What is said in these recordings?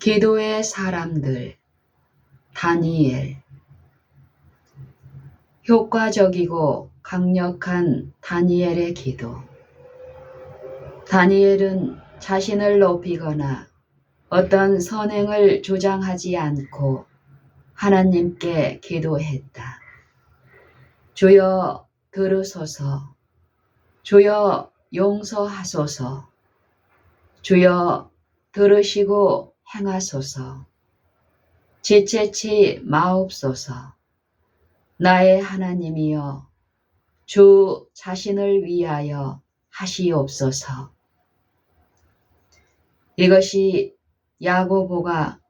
기도의 사람들. 다니엘. 효과적이고 강력한 다니엘의 기도. 다니엘은 자신을 높이거나 어떤 선행을 주장하지 않고 하나님께 기도했다. 주여 들으소서. 주여 용서하소서. 주여 들으시고 행하소서. 지체치 마옵소서. 나의 하나님이여, 주 자신을 위하여 하시옵소서. 이것이 야고보가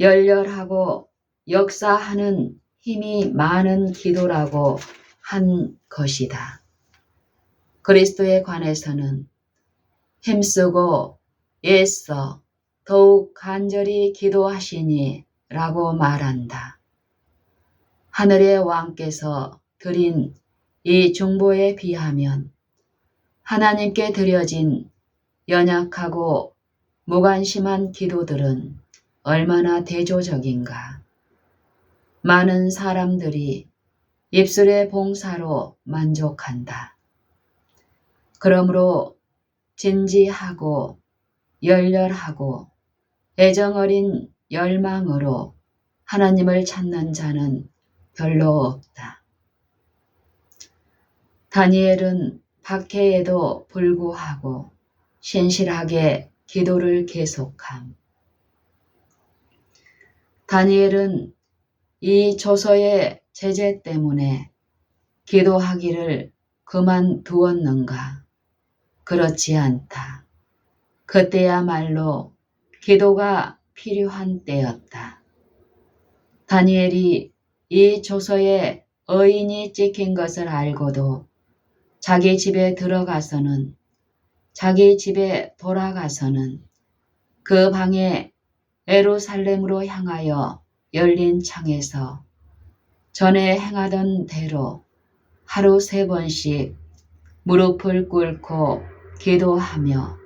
열렬하고 역사하는 힘이 많은 기도라고 한 것이다. 그리스도에 관해서는 힘쓰고 애써 더욱 간절히 기도하시니 라고 말한다. 하늘의 왕께서 드린 이 중보에 비하면 하나님께 드려진 연약하고 무관심한 기도들은 얼마나 대조적인가. 많은 사람들이 입술의 봉사로 만족한다. 그러므로 진지하고 열렬하고 애정어린 열망으로 하나님을 찾는 자는 별로 없다. 다니엘은 박해에도 불구하고 신실하게 기도를 계속함. 다니엘은 이 조서의 제재 때문에 기도하기를 그만두었는가? 그렇지 않다. 그때야말로 기도가 필요한 때였다. 다니엘이 이 조서에 어인이 찍힌 것을 알고도 자기 집에 들어가서는, 자기 집에 돌아가서는 그 방에 예루살렘으로 향하여 열린 창에서 전에 행하던 대로 하루 3번씩 무릎을 꿇고 기도하며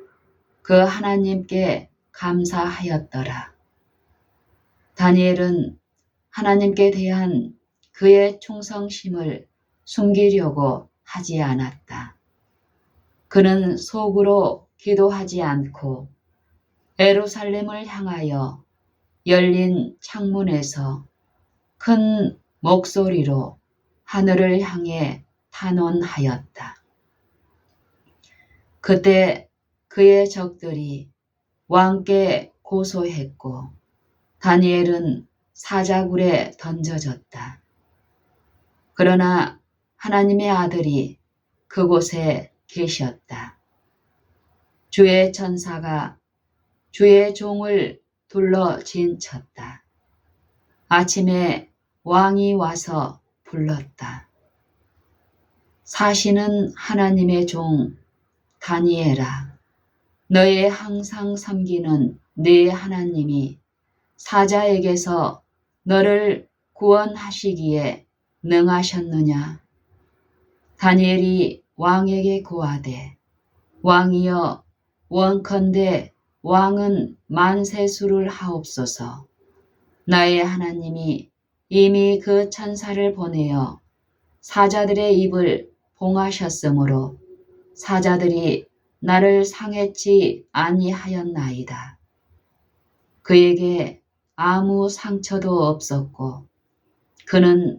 그 하나님께 감사하였더라. 다니엘은 하나님께 대한 그의 충성심을 숨기려고 하지 않았다. 그는 속으로 기도하지 않고 예루살렘을 향하여 열린 창문에서 큰 목소리로 하늘을 향해 탄원하였다. 그때 그의 적들이 왕께 고소했고 다니엘은 사자굴에 던져졌다. 그러나 하나님의 아들이 그곳에 계셨다. 주의 천사가 주의 종을 둘러 진쳤다. 아침에 왕이 와서 불렀다. 사시는 하나님의 종 다니엘아, 너의 항상 섬기는 네 하나님이 사자에게서 너를 구원하시기에 능하셨느냐? 다니엘이 왕에게 고하되, 왕이여, 원컨대 왕은 만세수를 하옵소서. 나의 하나님이 이미 그 천사를 보내어 사자들의 입을 봉하셨으므로 사자들이 나를 상했지 아니하였나이다. 그에게 아무 상처도 없었고 그는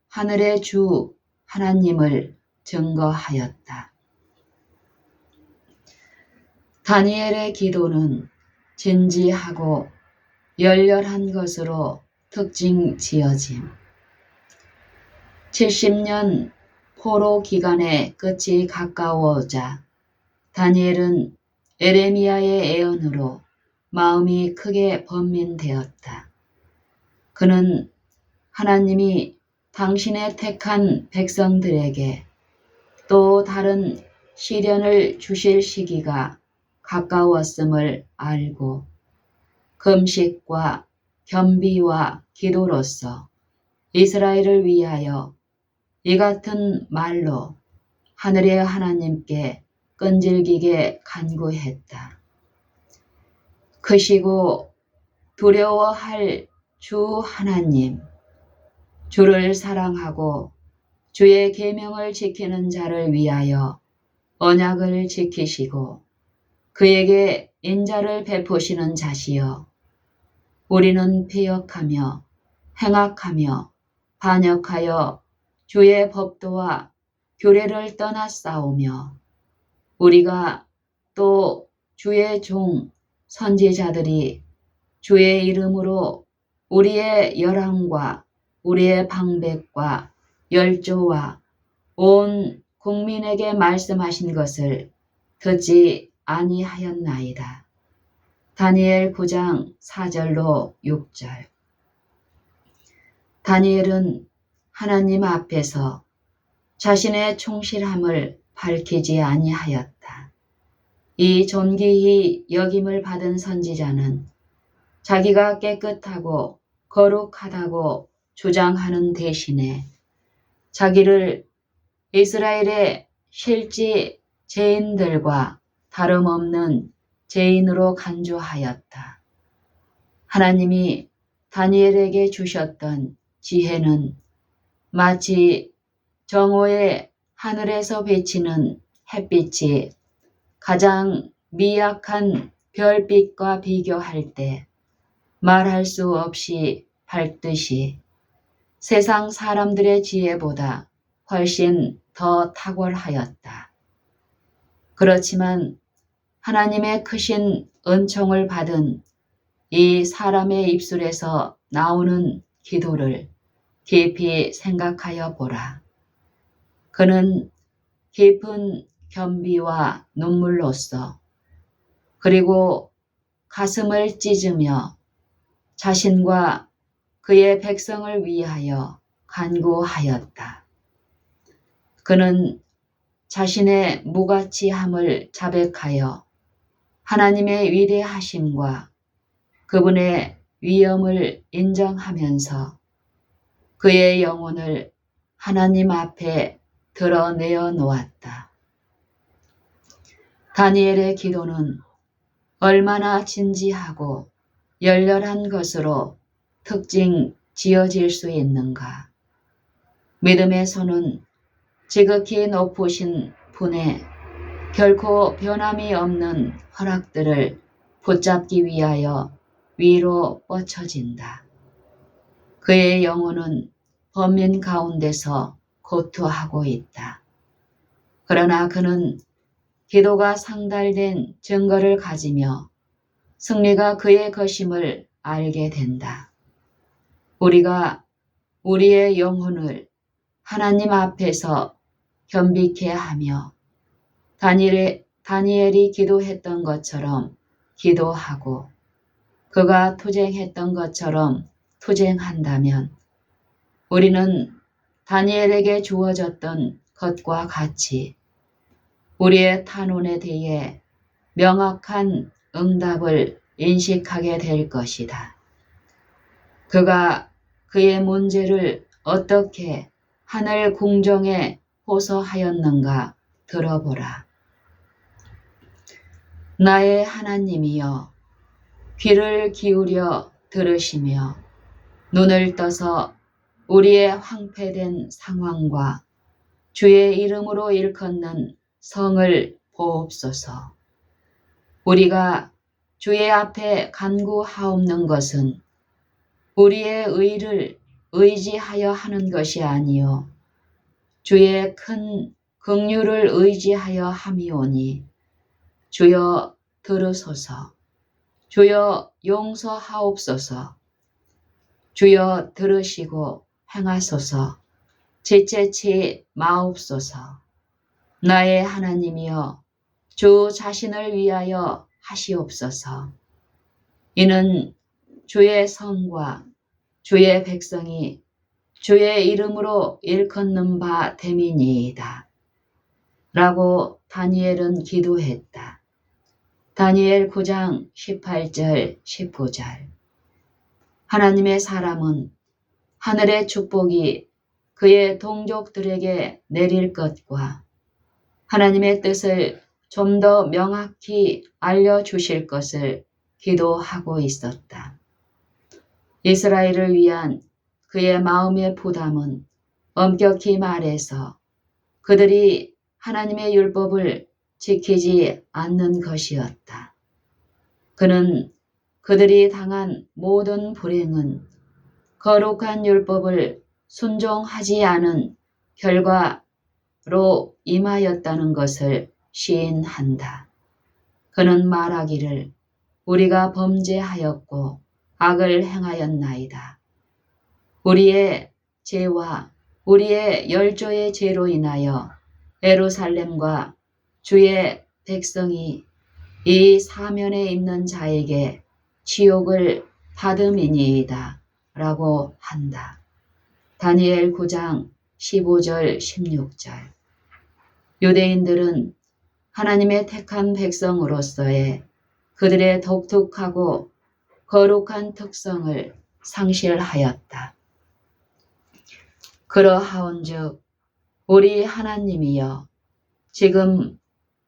하늘의 주 하나님을 증거하였다. 다니엘의 기도는 진지하고 열렬한 것으로 특징 지어짐. 70년 포로 기간의 끝이 가까워오자 다니엘은 에레미야의 애언으로 마음이 크게 번민되었다. 그는 하나님이 당신의 택한 백성들에게 또 다른 시련을 주실 시기가 가까웠음을 알고 금식과 겸비와 기도로서 이스라엘을 위하여 이 같은 말로 하늘의 하나님께 끈질기게 간구했다. 크시고 두려워할 주 하나님, 주를 사랑하고 주의 계명을 지키는 자를 위하여 언약을 지키시고 그에게 인자를 베푸시는 자시여, 우리는 패역하며 행악하며 반역하여 주의 법도와 규례를 떠나 싸우며 우리가 또 주의 종 선지자들이 주의 이름으로 우리의 열왕과 우리의 방백과 열조와 온 국민에게 말씀하신 것을 듣지 아니하였나이다. 다니엘 9장 4절로 6절. 다니엘은 하나님 앞에서 자신의 충실함을 밝히지 아니하였다. 이 존귀히 여김을 받은 선지자는 자기가 깨끗하고 거룩하다고 주장하는 대신에 자기를 이스라엘의 실지 죄인들과 다름없는 죄인으로 간주하였다. 하나님이 다니엘에게 주셨던 지혜는 마치 정오에 하늘에서 비치는 햇빛이 가장 미약한 별빛과 비교할 때 말할 수 없이 밝듯이 세상 사람들의 지혜보다 훨씬 더 탁월하였다. 그렇지만 하나님의 크신 은총을 받은 이 사람의 입술에서 나오는 기도를 깊이 생각하여 보라. 그는 깊은 겸비와 눈물로써 그리고 가슴을 찢으며 자신과 그의 백성을 위하여 간구하였다. 그는 자신의 무가치함을 자백하여 하나님의 위대하심과 그분의 위엄을 인정하면서 그의 영혼을 하나님 앞에 드러내어 놓았다. 다니엘의 기도는 얼마나 진지하고 열렬한 것으로 특징 지어질 수 있는가. 믿음의 손은 지극히 높으신 분의 결코 변함이 없는 허락들을 붙잡기 위하여 위로 뻗쳐진다. 그의 영혼은 번민 가운데서 고투하고 있다. 그러나 그는 기도가 상달된 증거를 가지며 승리가 그의 것임을 알게 된다. 우리가 우리의 영혼을 하나님 앞에서 겸비케 하며 다니엘이 기도했던 것처럼 기도하고 그가 투쟁했던 것처럼 투쟁한다면 우리는 다니엘에게 주어졌던 것과 같이 우리의 탄원에 대해 명확한 응답을 인식하게 될 것이다. 그가 그의 문제를 어떻게 하늘 궁정에 호소하였는가 들어보라. 나의 하나님이여, 귀를 기울여 들으시며 눈을 떠서 우리의 황폐된 상황과 주의 이름으로 일컫는 성을 보옵소서. 우리가 주의 앞에 간구하옵는 것은 우리의 의를 의지하여 하는 것이 아니요 주의 큰 긍휼을 의지하여 함이오니 주여 들으소서. 주여 용서하옵소서. 주여 들으시고 행하소서. 지체치 마옵소서. 나의 하나님이여, 주 자신을 위하여 하시옵소서. 이는 주의 성과 주의 백성이 주의 이름으로 일컫는 바 됨이니이다. 라고 다니엘은 기도했다. 다니엘 9장 18절 19절. 하나님의 사람은 하늘의 축복이 그의 동족들에게 내릴 것과 하나님의 뜻을 좀 더 명확히 알려주실 것을 기도하고 있었다. 이스라엘을 위한 그의 마음의 부담은 엄격히 말해서 그들이 하나님의 율법을 지키지 않는 것이었다. 그는 그들이 당한 모든 불행은 거룩한 율법을 순종하지 않은 결과로 임하였다는 것을 시인한다. 그는 말하기를 우리가 범죄하였고 악을 행하였나이다. 우리의 죄와 우리의 열조의 죄로 인하여 예루살렘과 주의 백성이 이 사면에 있는 자에게 치욕을 받음이니이다 라고 한다. 다니엘 9장 15절 16절. 유대인들은 하나님의 택한 백성으로서의 그들의 독특하고 거룩한 특성을 상실하였다. 그러하온즉 우리 하나님이여 지금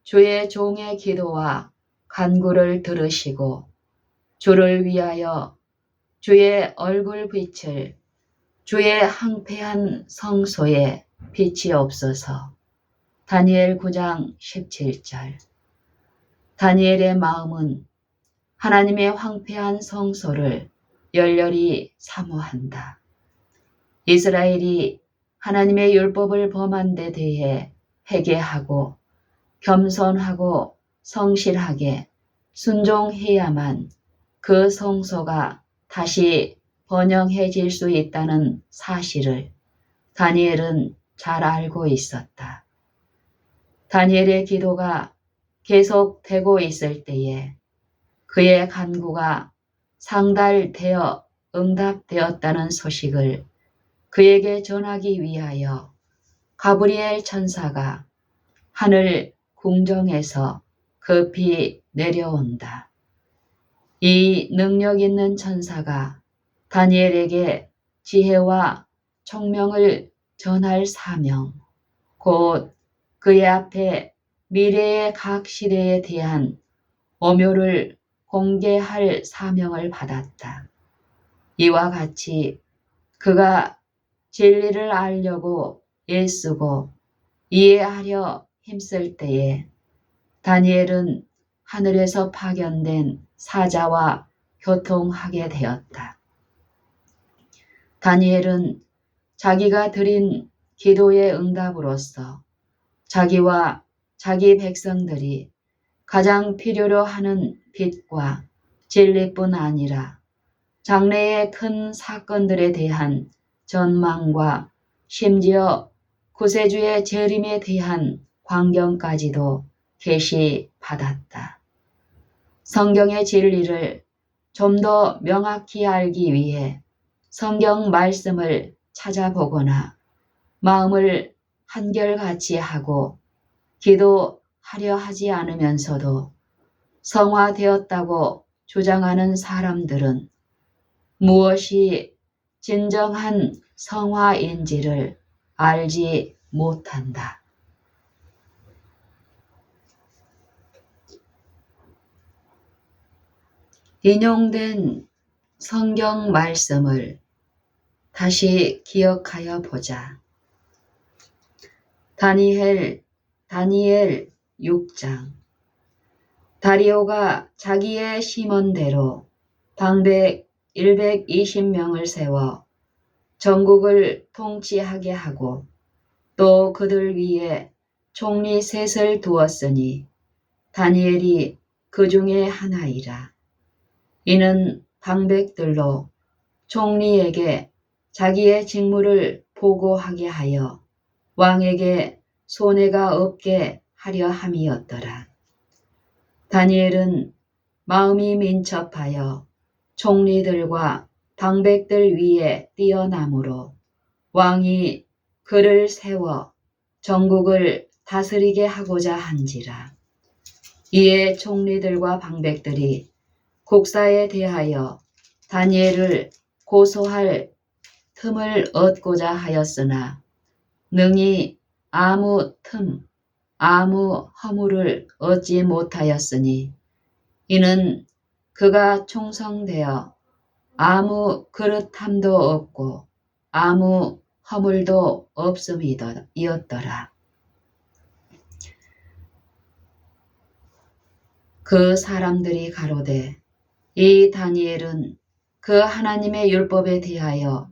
주의 종의 기도와 간구를 들으시고 주를 위하여 주의 얼굴빛을 주의 항폐한 성소에 비치옵소서. 다니엘 9장 17절. 다니엘의 마음은 하나님의 황폐한 성소를 열렬히 사모한다. 이스라엘이 하나님의 율법을 범한 데 대해 회개하고 겸손하고 성실하게 순종해야만 그 성소가 다시 번영해질 수 있다는 사실을 다니엘은 잘 알고 있었다. 다니엘의 기도가 계속되고 있을 때에 그의 간구가 상달되어 응답되었다는 소식을 그에게 전하기 위하여 가브리엘 천사가 하늘 궁정에서 급히 내려온다. 이 능력 있는 천사가 다니엘에게 지혜와 총명을 전할 사명, 곧 그의 앞에 미래의 각 시대에 대한 오묘를 공개할 사명을 받았다. 이와 같이 그가 진리를 알려고 애쓰고 이해하려 힘쓸 때에 다니엘은 하늘에서 파견된 사자와 교통하게 되었다. 다니엘은 자기가 드린 기도의 응답으로서 자기와 자기 백성들이 가장 필요로 하는 빛과 진리뿐 아니라 장래의 큰 사건들에 대한 전망과 심지어 구세주의 재림에 대한 광경까지도 계시받았다. 성경의 진리를 좀 더 명확히 알기 위해 성경 말씀을 찾아보거나 마음을 한결같이 하고 기도하려 하지 않으면서도 성화되었다고 주장하는 사람들은 무엇이 진정한 성화인지를 알지 못한다. 인용된 성경 말씀을 다시 기억하여 보자. 다니엘 6장. 다리오가 자기의 심원대로 방백 120명을 세워 전국을 통치하게 하고 또 그들 위에 총리 셋을 두었으니 다니엘이 그 중에 하나이라. 이는 방백들로 총리에게 자기의 직무를 보고하게 하여 왕에게 손해가 없게 하려 함이었더라. 다니엘은 마음이 민첩하여 총리들과 방백들 위에 뛰어나므로 왕이 그를 세워 전국을 다스리게 하고자 한지라. 이에 총리들과 방백들이 국사에 대하여 다니엘을 고소할 틈을 얻고자 하였으나 능히 아무 틈, 아무 허물을 얻지 못하였으니 이는 그가 충성되어 아무 그릇함도 없고 아무 허물도 없음이었더라. 그 사람들이 가로되 이 다니엘은 그 하나님의 율법에 대하여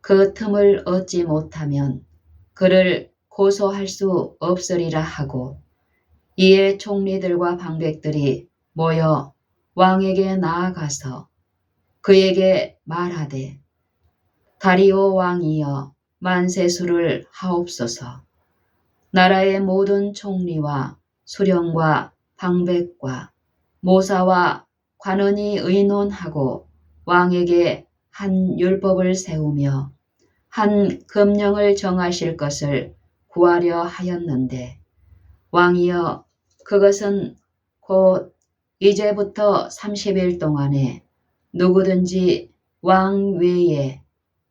그 틈을 얻지 못하면 그를 고소할 수 없으리라 하고, 이에 총리들과 방백들이 모여 왕에게 나아가서 그에게 말하되 다리오 왕이여 만세수를 하옵소서. 나라의 모든 총리와 수령과 방백과 모사와 관원이 의논하고 왕에게 한 율법을 세우며 한 금령을 정하실 것을 구하려 하였는데, 왕이여 그것은 곧 이제부터 30일 동안에 누구든지 왕 외에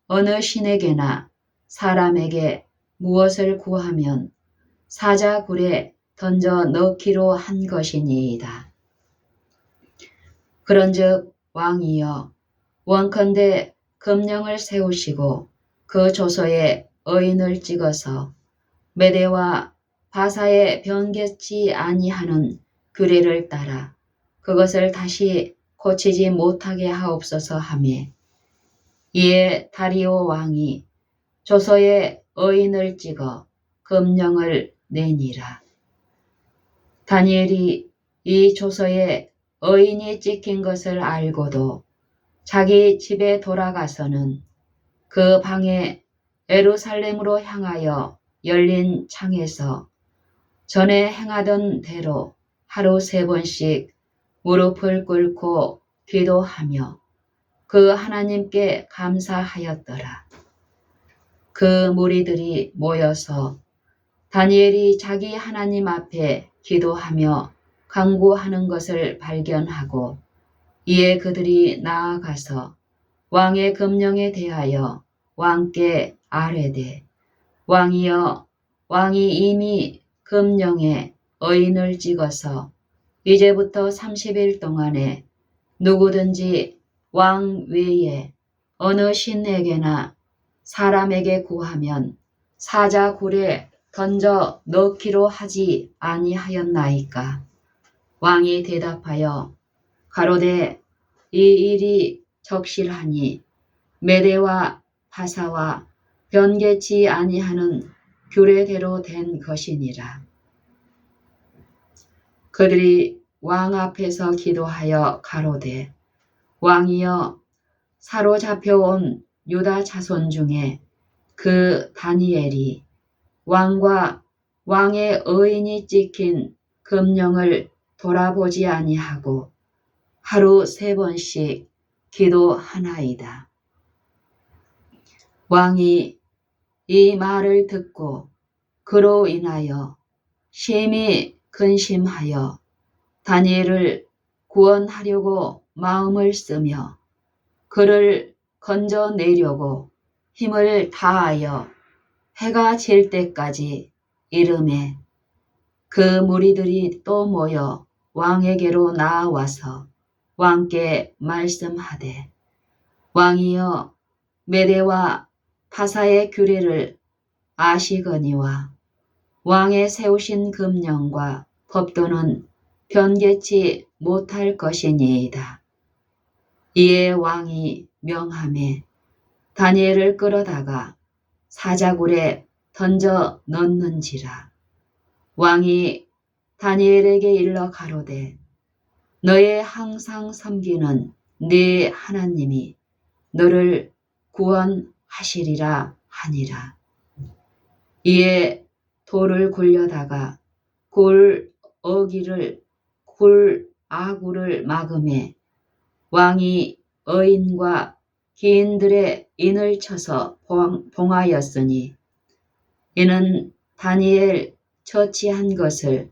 어느 신에게나 사람에게 무엇을 구하면 사자굴에 던져 넣기로 한 것이니이다. 그런즉 왕이여 원컨대 금령을 세우시고 그 조서에 의인을 찍어서 메대와 바사에 변개치 아니하는 규례를 따라 그것을 다시 고치지 못하게 하옵소서 하며, 이에 다리오 왕이 조서에 의인을 찍어 금령을 내니라. 다니엘이 이 조서에 의인이 찍힌 것을 알고도 자기 집에 돌아가서는 그 방에 예루살렘으로 향하여 열린 창에서 전에 행하던 대로 하루 3번씩 무릎을 꿇고 기도하며 그 하나님께 감사하였더라. 그 무리들이 모여서 다니엘이 자기 하나님 앞에 기도하며 간구하는 것을 발견하고, 이에 그들이 나아가서 왕의 금령에 대하여 왕께 아뢰되 왕이여 왕이 이미 금령에 의인을 찍어서 이제부터 30일 동안에 누구든지 왕 외에 어느 신에게나 사람에게 구하면 사자굴에 던져 넣기로 하지 아니하였나이까. 왕이 대답하여 가로되 이 일이 적실하니 메대와 바사와 변개치 아니하는 규례대로 된 것이니라. 그들이 왕 앞에서 기도하여 가로되 왕이여 사로잡혀온 유다 자손 중에 그 다니엘이 왕과 왕의 의인이 찍힌 금령을 돌아보지 아니하고 하루 3번씩 기도하나이다. 왕이 이 말을 듣고 그로 인하여 심히 근심하여 다니엘을 구원하려고 마음을 쓰며 그를 건져내려고 힘을 다하여 해가 질 때까지 이르매, 그 무리들이 또 모여 왕에게로 나아와서 왕께 말씀하되 왕이여 메대와 바사의 규례를 아시거니와 왕의 세우신 금령과 법도는 변개치 못할 것이니이다. 이에 왕이 명하매 다니엘을 끌어다가 사자굴에 던져 넣는지라. 왕이 다니엘에게 일러 가로되 너의 항상 섬기는 네 하나님이 너를 구원하시리라 하니라. 이에 돌을 굴려다가 굴 아구를 막음에 왕이 의인과 기인들의 인을 쳐서 봉하였으니, 이는 다니엘 처치한 것을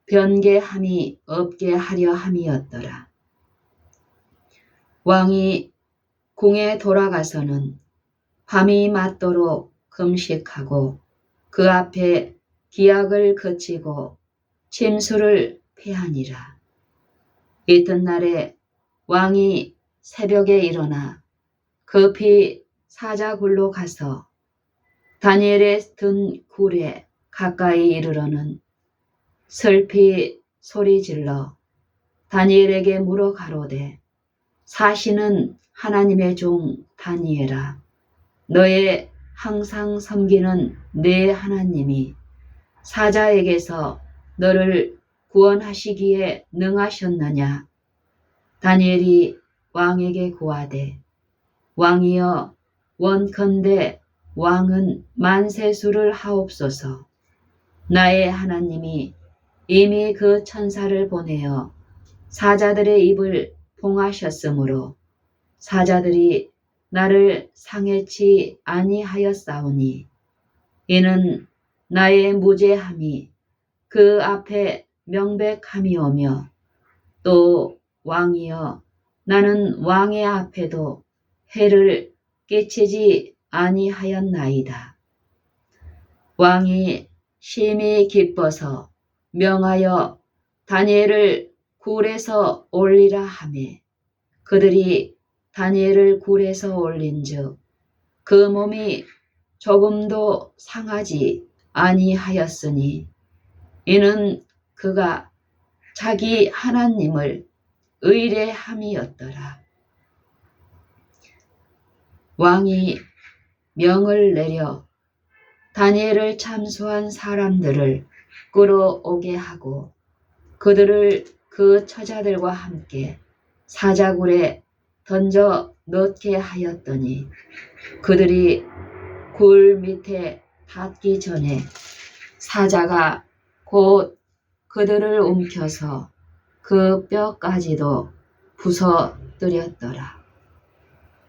변개함이 없게 하려 함이었더라. 왕이 궁에 돌아가서는 밤이 맞도록 금식하고 그 앞에 기약을 그치고 침수를 패하니라. 이튿날에 왕이 새벽에 일어나 급히 사자굴로 가서 다니엘의 든 굴에 가까이 이르러는 슬피 소리질러 다니엘에게 물어 가로되 사시는 하나님의 종 다니엘아, 너의 항상 섬기는 네 하나님이 사자에게서 너를 구원하시기에 능하셨느냐? 다니엘이 왕에게 고하되 왕이여, 원컨대 왕은 만세수를 하옵소서. 나의 하나님이 이미 그 천사를 보내어 사자들의 입을 봉하셨으므로 사자들이 나를 상해치 아니하였사오니 이는 나의 무죄함이 그 앞에 명백함이오며 또 왕이여, 나는 왕의 앞에도 해를 끼치지 아니하였나이다. 왕이 심히 기뻐서 명하여 다니엘을 굴에서 올리라 하매 그들이 다니엘을 굴에서 올린즉 그 몸이 조금도 상하지 아니하였으니 이는 그가 자기 하나님을 의뢰함이었더라. 왕이 명을 내려 다니엘을 참수한 사람들을 끌어오게 하고 그들을 그 처자들과 함께 사자굴에 던져 넣게 하였더니 그들이 굴 밑에 닿기 전에 사자가 곧 그들을 움켜서 그 뼈까지도 부서뜨렸더라.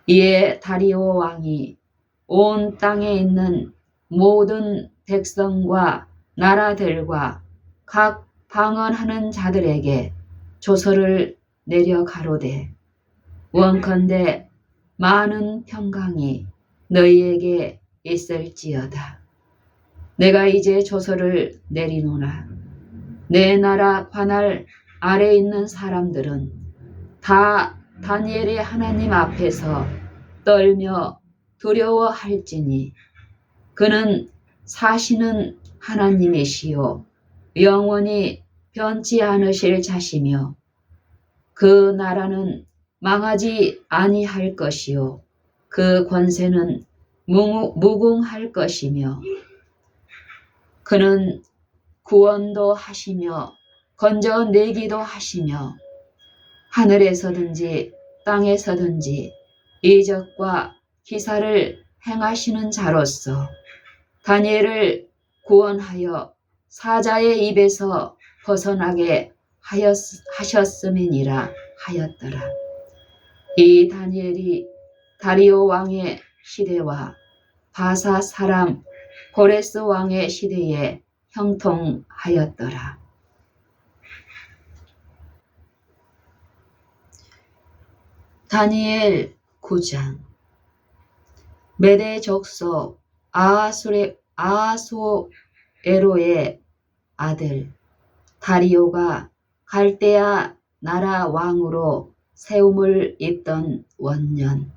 이에 다리오 왕이 온 땅에 있는 모든 백성과 나라들과 각 방언하는 자들에게 조서를 내려 가로되 원컨대 많은 평강이 너희에게 있을지어다. 내가 이제 조서를 내리노라. 내 나라 관할 아래 있는 사람들은 다 다니엘의 하나님 앞에서 떨며 두려워할지니 그는 사시는 하나님이시요 영원히 변치 않으실 자시며 그 나라는 망하지 아니할 것이요 그 권세는 무궁할 것이며 그는 구원도 하시며 건져내기도 하시며 하늘에서든지 땅에서든지 이적과 기사를 행하시는 자로서 다니엘을 구원하여 사자의 입에서 벗어나게 하셨음이니라 하였더라. 이 다니엘이 다리오 왕의 시대와 바사 사람 고레스 왕의 시대에 형통하였더라. 다니엘 9장. 메대 족속 아하수에로의 아들 다리오가 갈대아 나라 왕으로 세움을 입던 원년,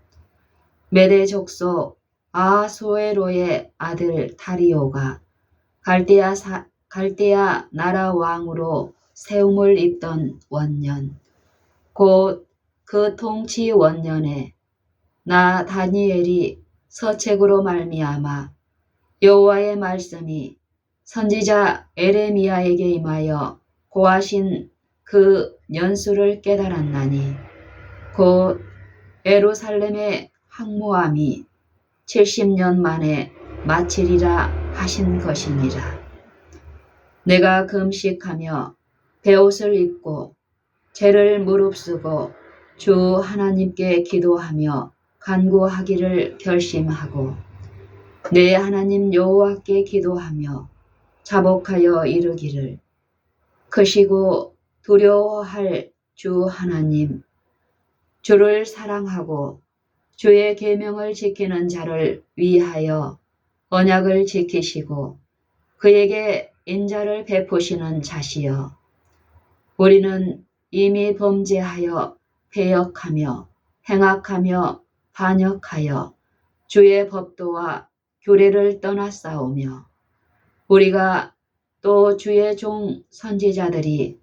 메대 족속 아하수에로의 아들 다리오가 갈대아 나라 왕으로 세움을 입던 원년, 곧 그 통치 원년에 나 다니엘이 서책으로 말미암아 여호와의 말씀이 선지자 에레미야에게 임하여 고하신 그 연수를 깨달았나니 곧 예루살렘의 황무함이 70년 만에 마치리라 하신 것이니라. 내가 금식하며 베옷을 입고 죄를 무릅쓰고 주 하나님께 기도하며 간구하기를 결심하고 내 하나님 여호와께 기도하며 자복하여 이르기를 크시고 두려워할 주 하나님, 주를 사랑하고 주의 계명을 지키는 자를 위하여 언약을 지키시고 그에게 인자를 베푸시는 자시여, 우리는 이미 범죄하여 패역하며 행악하며 반역하여 주의 법도와 규례를 떠났사오며 우리가 또 주의 종 선지자들이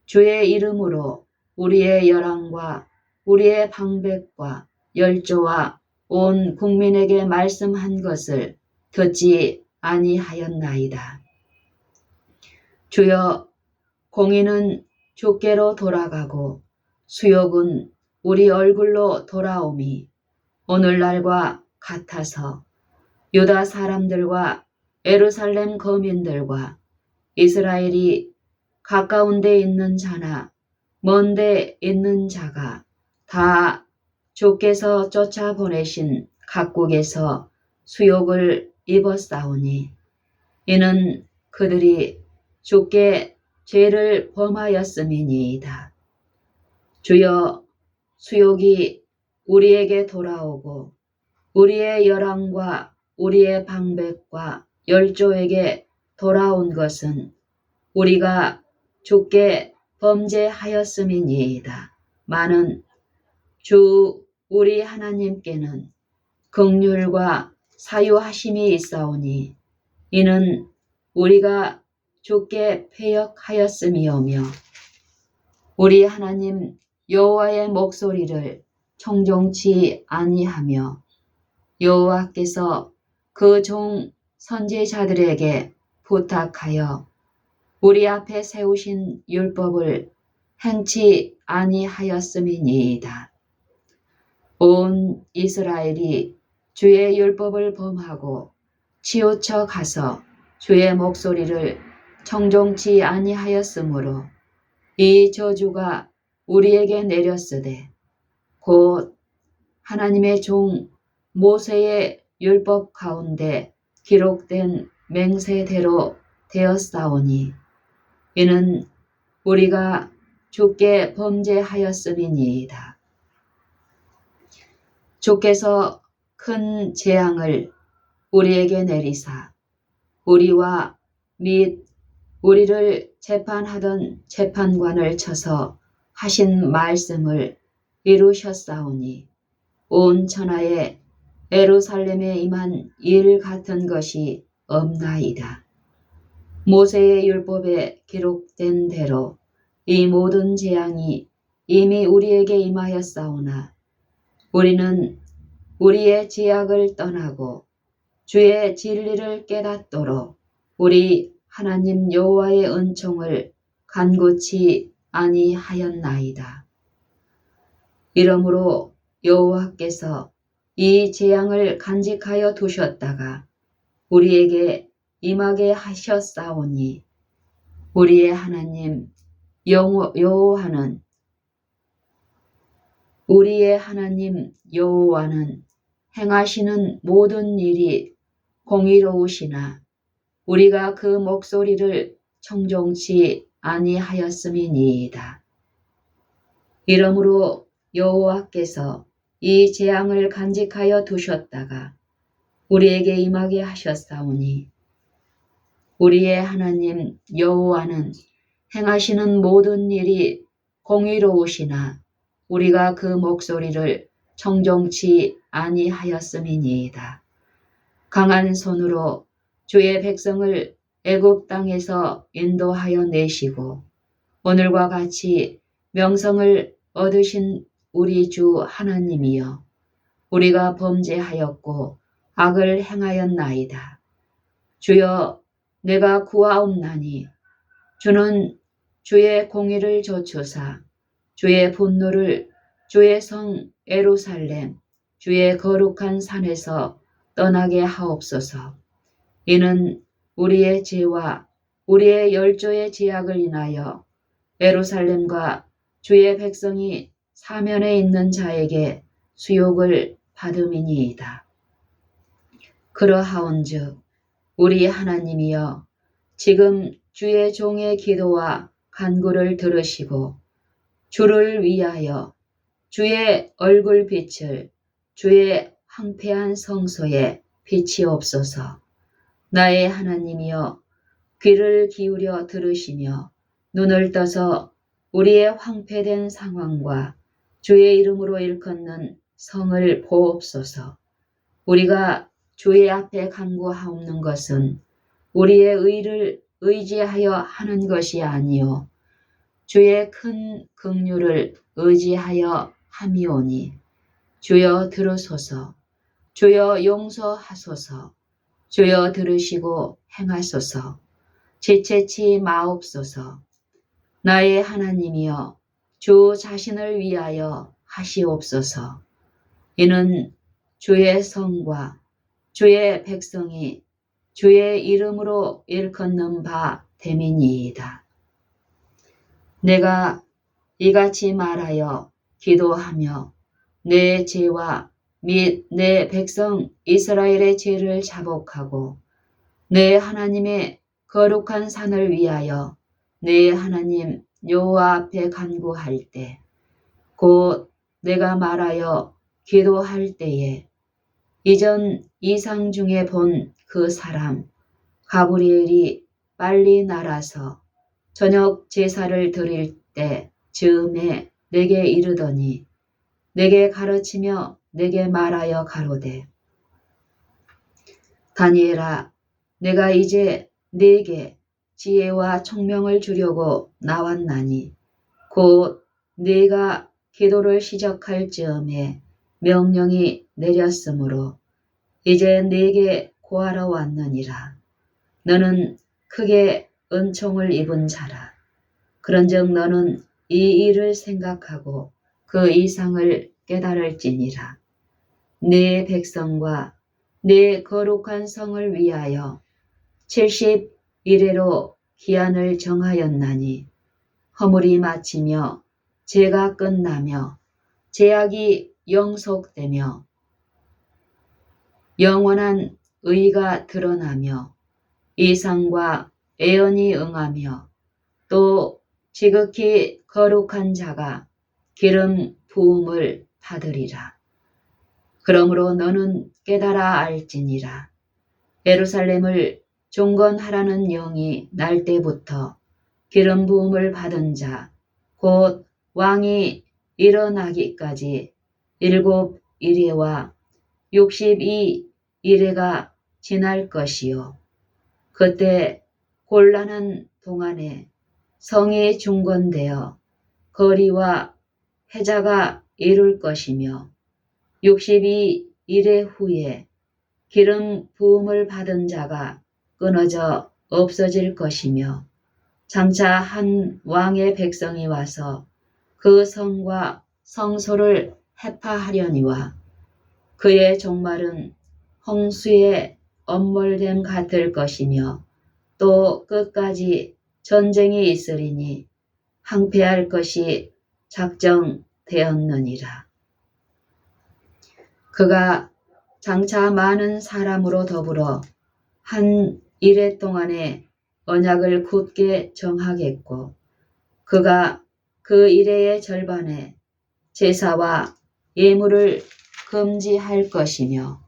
주의 이름으로 우리의 열왕과 우리의 방백과 열조와 온 국민에게 말씀한 것을 듣지 아니하였나이다. 주여, 공의는 주께로 돌아가고 수욕은 우리 얼굴로 돌아오미 오늘날과 같아서 유다 사람들과 예루살렘 거민들과 이스라엘이 가까운 데 있는 자나 먼 데 있는 자가 다 주께서 쫓아보내신 각국에서 수욕을 입었사오니 이는 그들이 주께 죄를 범하였음이니이다. 주여, 수욕이 우리에게 돌아오고 우리의 열왕과 우리의 방백과 열조에게 돌아온 것은 우리가 주께 범죄하였음이니이다. 마는 주 우리 하나님께는 긍휼과 사유하심이 있사오니 이는 우리가 주께 패역하였음이오며 우리 하나님 여호와의 목소리를 청종치 아니하며 여호와께서 그 종 선지자들에게 부탁하여 우리 앞에 세우신 율법을 행치 아니하였음이니이다. 온 이스라엘이 주의 율법을 범하고 치우쳐 가서 주의 목소리를 청종치 아니하였으므로 이 저주가 우리에게 내렸으되 곧 하나님의 종 모세의 율법 가운데 기록된 맹세대로 되었사오니 이는 우리가 주께 범죄하였음이니이다. 주께서 큰 재앙을 우리에게 내리사 우리와 및 우리를 재판하던 재판관을 쳐서 하신 말씀을 이루셨사오니 온 천하에 예루살렘에 임한 일 같은 것이 없나이다. 모세의 율법에 기록된 대로 이 모든 재앙이 이미 우리에게 임하였사오나 우리는 우리의 죄악을 떠나고 주의 진리를 깨닫도록 우리 하나님 여호와의 은총을 간구치 아니하였나이다. 이러므로 여호와께서 이 재앙을 간직하여 두셨다가 우리에게 임하게 하셨사오니 우리의 하나님 여호와는 우리의 하나님 여호와는 행하시는 모든 일이 공의로우시나 우리가 그 목소리를 청종치 아니하였음이니이다. 이러므로 여호와께서 이 재앙을 간직하여 두셨다가 우리에게 임하게 하셨사오니 우리의 하나님 여호와는 행하시는 모든 일이 공의로우시나 우리가 그 목소리를 청종치 아니하였음이니이다. 강한 손으로 주의 백성을 애굽 땅에서 인도하여 내시고 오늘과 같이 명성을 얻으신 우리 주 하나님이여 우리가 범죄하였고 악을 행하였나이다. 주여 내가 구하옵나니 주는 주의 공의를 좇으사 주의 분노를 주의 성 예루살렘 주의 거룩한 산에서 떠나게 하옵소서. 이는 우리의 죄와 우리의 열조의 죄악을 인하여 예루살렘과 주의 백성이 사면에 있는 자에게 수욕을 받음이니이다. 그러하온즉 우리 하나님이여 지금 주의 종의 기도와 간구를 들으시고 주를 위하여 주의 얼굴빛을 주의 황폐한 성소에 비치옵소서. 나의 하나님이여 귀를 기울여 들으시며 눈을 떠서 우리의 황폐된 상황과 주의 이름으로 일컫는 성을 보옵소서. 우리가 주의 앞에 간구하옵는 것은 우리의 의를 의지하여 하는 것이 아니요 주의 큰 긍휼을 의지하여 함이오니 주여 들으소서. 주여 용서하소서. 주여 들으시고 행하소서. 지체치 마옵소서. 나의 하나님이여 주 자신을 위하여 하시옵소서. 이는 주의 성과 주의 백성이 주의 이름으로 일컫는 바 됨이니이다. 내가 이같이 말하여 기도하며 내 죄와 및 내 백성 이스라엘의 죄를 자복하고 내 하나님의 거룩한 산을 위하여 내 하나님 여호와 앞에 간구할 때 곧 내가 말하여 기도할 때에 이전 이상 중에 본 그 사람 가브리엘이 빨리 날아서 저녁 제사를 드릴 때 즈음에 내게 이르더니 내게 가르치며 내게 말하여 가로되 다니엘아 내가 이제 네게 지혜와 총명을 주려고 나왔나니 곧 네가 기도를 시작할 즈음에 명령이 내렸으므로 이제 네게 고하러 왔느니라. 너는 크게 은총을 입은 자라. 그런즉 너는 이 일을 생각하고 그 이상을 깨달을지니라. 네 백성과 네 거룩한 성을 위하여 70일에로 기한을 정하였나니 허물이 마치며 죄가 끝나며 제약이 영속되며 영원한 의가 드러나며 이상과 애언이 응하며 또 지극히 거룩한 자가 기름 부음을 받으리라. 그러므로 너는 깨달아 알지니라. 예루살렘을 종건하라는 영이 날 때부터 기름 부음을 받은 자 곧 왕이 일어나기까지 7일에와 62일에가 지날 것이요 그때 곤란한 동안에 성이 중건되어 거리와 회자가 이룰 것이며 62일의 후에 기름 부음을 받은 자가 끊어져 없어질 것이며 장차 한 왕의 백성이 와서 그 성과 성소를 해파하려니와 그의 종말은 홍수의 엄몰됨 같을 것이며 또 끝까지 전쟁이 있으리니 항폐할 것이 작정되었느니라. 그가 장차 많은 사람으로 더불어 한 이레 동안에 언약을 굳게 정하겠고 그가 그 이레의 절반에 제사와 예물을 금지할 것이며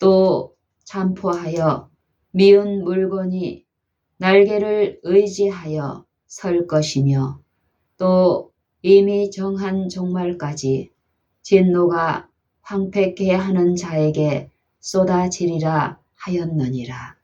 또 잠포하여 미운 물건이 날개를 의지하여 설 것이며 또 이미 정한 종말까지 진노가 황폐케 하는 자에게 쏟아지리라 하였느니라.